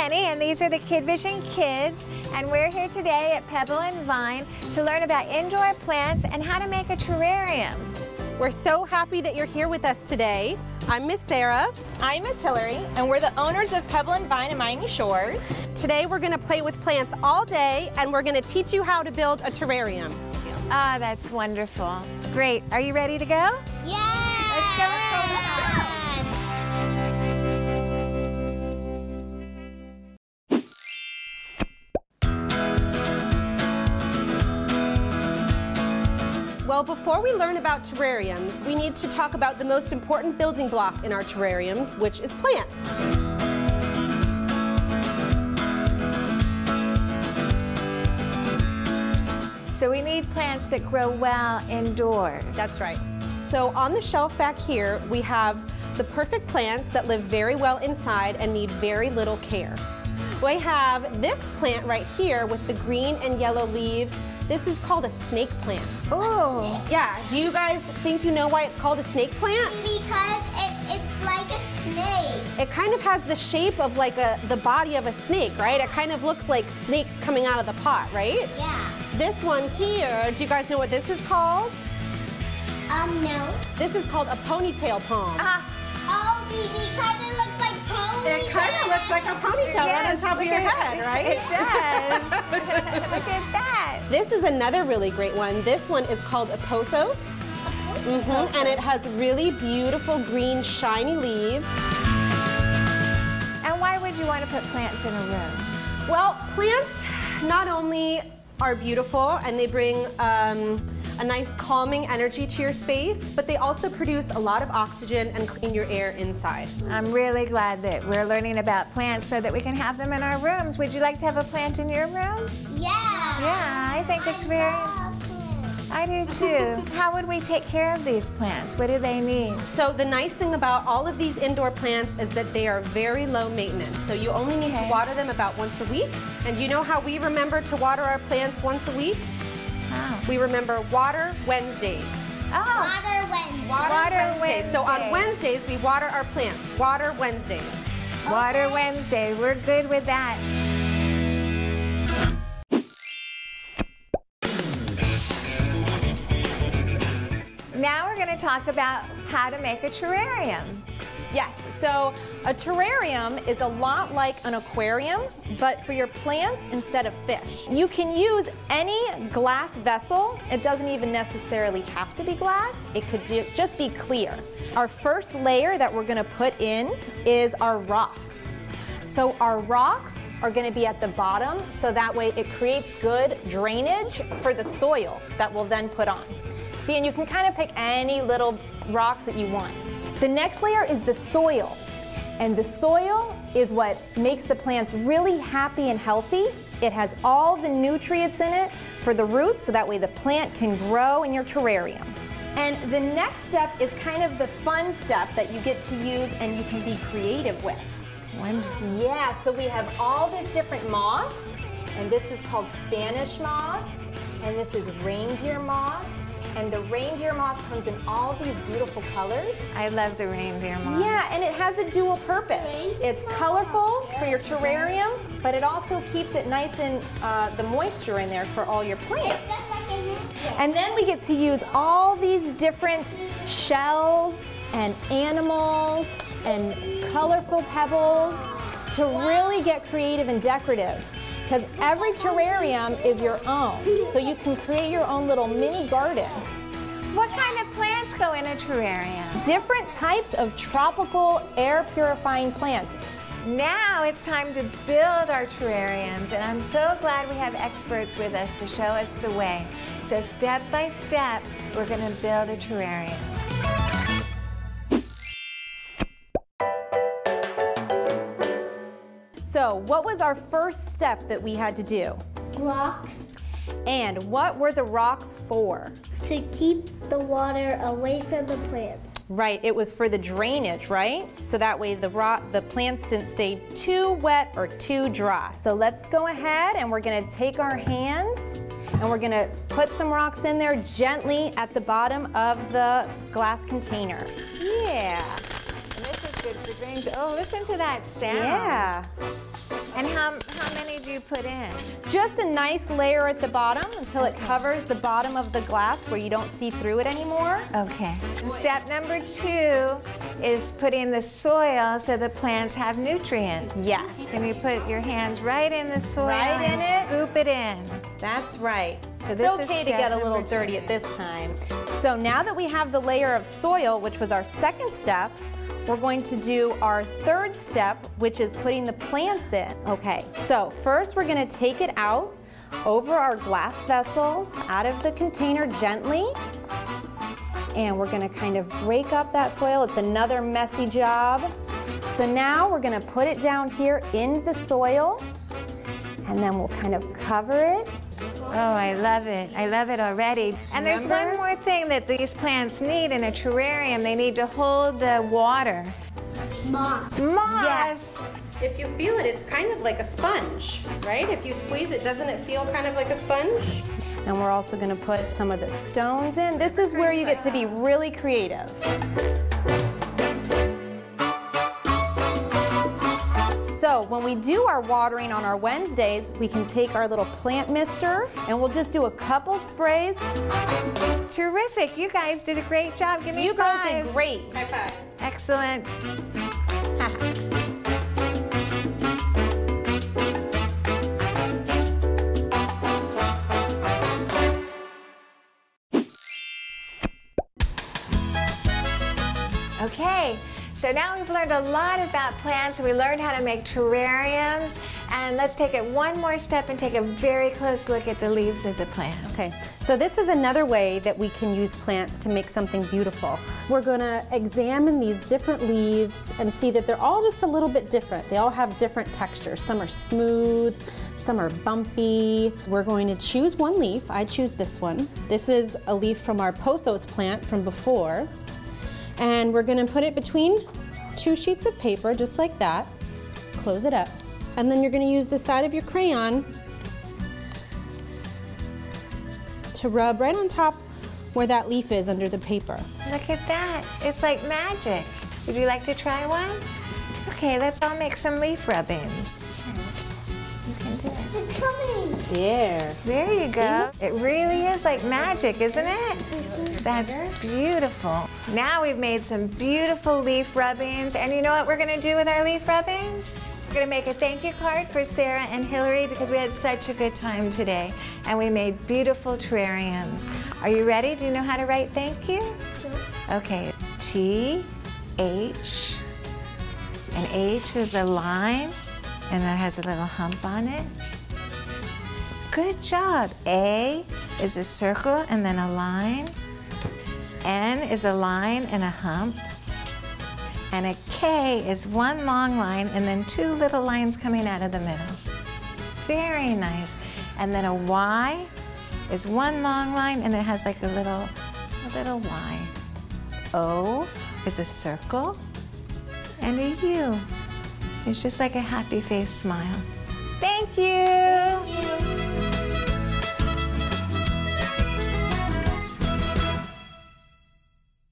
Jenny, and these are the Kid Vision Kids, and we're here today at Pebble and Vine to learn about indoor plants and how to make a terrarium. We're so happy that you're here with us today. I'm Miss Sarah. I'm Miss Hillary, and we're the owners of Pebble and Vine in Miami Shores. Today we're going to play with plants all day, and we're going to teach you how to build a terrarium. Ah, that's wonderful. Great. Are you ready to go? Yeah! Let's go. Well, before we learn about terrariums, we need to talk about the most important building block in our terrariums, which is plants. So we need plants that grow well indoors. That's right. So on the shelf back here, we have the perfect plants that live very well inside and need very little care. We have this plant right here with the green and yellow leaves. This is called a snake plant. Oh. Yeah, do you guys think you know why it's called a snake plant? Because it's like a snake. It kind of has the shape of like the body of a snake, right? It kind of looks like snakes coming out of the pot, right? Yeah. This one here, do you guys know what this is called? No. This is called a ponytail palm. Oh, because it looks like ponytail. It kind of looks like a ponytail right on top of your head, right? It does. Look at that. This is another really great one. This one is called a pothos. And it has really beautiful green shiny leaves. And why would you want to put plants in a room? Well, plants not only are beautiful and they bring a nice calming energy to your space, but they also produce a lot of oxygen and clean your air inside. I'm really glad that we're learning about plants so that we can have them in our rooms. Would you like to have a plant in your room? Yeah. Yeah, I think it's very... love plants. I do too. How would we take care of these plants? What do they need? So the nice thing about all of these indoor plants is that they are very low maintenance. So you only need to water them about once a week. And you know how we remember to water our plants once a week? How? We remember Water Wednesdays. Oh. Water Wednesday. Water Wednesday. So on Wednesdays, we water our plants. Water Wednesdays. Water Wednesday. We're good with that. Now we're going to talk about how to make a terrarium. Yes, so a terrarium is a lot like an aquarium, but for your plants instead of fish. You can use any glass vessel. It doesn't even necessarily have to be glass. It could just be clear. Our first layer that we're gonna put in is our rocks. So our rocks are gonna be at the bottom, so that way it creates good drainage for the soil that we'll then put on. See, and you can kind of pick any little rocks that you want. The next layer is the soil, and the soil is what makes the plants really happy and healthy. It has all the nutrients in it for the roots, so that way the plant can grow in your terrarium. And the next step is kind of the fun step that you get to use and you can be creative with. Wonderful. Yeah, so we have all this different moss, and this is called Spanish moss, and this is reindeer moss. And the reindeer moss comes in all these beautiful colors. I love the reindeer moss. Yeah, and it has a dual purpose. It's colorful for your terrarium, but it also keeps it nice and the moisture in there for all your plants. Just like in here. And then we get to use all these different shells and animals and colorful pebbles to really get creative and decorative. Because every terrarium is your own, so you can create your own little mini garden. What kind of plants go in a terrarium? Different types of tropical air purifying plants. Now it's time to build our terrariums, and I'm so glad we have experts with us to show us the way. So step by step, we're going to build a terrarium. So what was our first step that we had to do? Rock. And what were the rocks for? To keep the water away from the plants. Right, it was for the drainage, right? So that way the plants didn't stay too wet or too dry. So let's go ahead and we're gonna take our hands and we're gonna put some rocks in there gently at the bottom of the glass container. Yeah. And this is good for drainage. Oh, listen to that sound. Yeah. And how many do you put in? Just a nice layer at the bottom until it covers the bottom of the glass where you don't see through it anymore. Okay. Step number 2 is putting the soil so the plants have nutrients. Yes. And you put your hands right in the soil Right in and it. scoop it in. That's right. So this it's is okay to step get a little number 2. dirty at this time. So now that we have the layer of soil, which was our second step, we're going to do our third step, which is putting the plants in. Okay, so first we're going to take it out over our glass vessel, out of the container gently. And we're going to kind of break up that soil. It's another messy job. So now we're going to put it down here in the soil, and then we'll kind of cover it. Oh, I love it. I love it already. And there's one more thing that these plants need in a terrarium. They need to hold the water. Moss. Moss. Yes. If you feel it, it's kind of like a sponge, right? If you squeeze it, doesn't it feel kind of like a sponge? And we're also going to put some of the stones in. This is where you get to be really creative. So when we do our watering on our Wednesdays, we can take our little plant mister and we'll just do a couple sprays. Terrific. You guys did a great job. Give me You 5. guys did great. High five. Excellent. Okay, so now we've learned a lot about plants. We learned how to make terrariums. And let's take it one more step and take a very close look at the leaves of the plant. Okay, so this is another way that we can use plants to make something beautiful. We're going to examine these different leaves and see that they're all just a little bit different. They all have different textures. Some are smooth, some are bumpy. We're going to choose one leaf. I choose this one. This is a leaf from our pothos plant from before. And we're going to put it between 2 sheets of paper, just like that. Close it up. And then you're going to use the side of your crayon to rub right on top where that leaf is under the paper. Look at that. It's like magic. Would you like to try one? Okay, let's all make some leaf rubbings. You can do it. It's coming. There. There you go. It really is like magic, isn't it? That's beautiful. Now we've made some beautiful leaf rubbings. And you know what we're going to do with our leaf rubbings? We're going to make a thank you card for Sarah and Hillary because we had such a good time today. And we made beautiful terrariums. Are you ready? Do you know how to write thank you? Okay. T, H. And H is a line. And it has a little hump on it. Good job. A is a circle and then a line. N is a line and a hump. And a K is one long line and then 2 little lines coming out of the middle. Very nice. And then a Y is one long line and it has like a little Y. O is a circle and a U. It's just like a happy face smile. Thank you.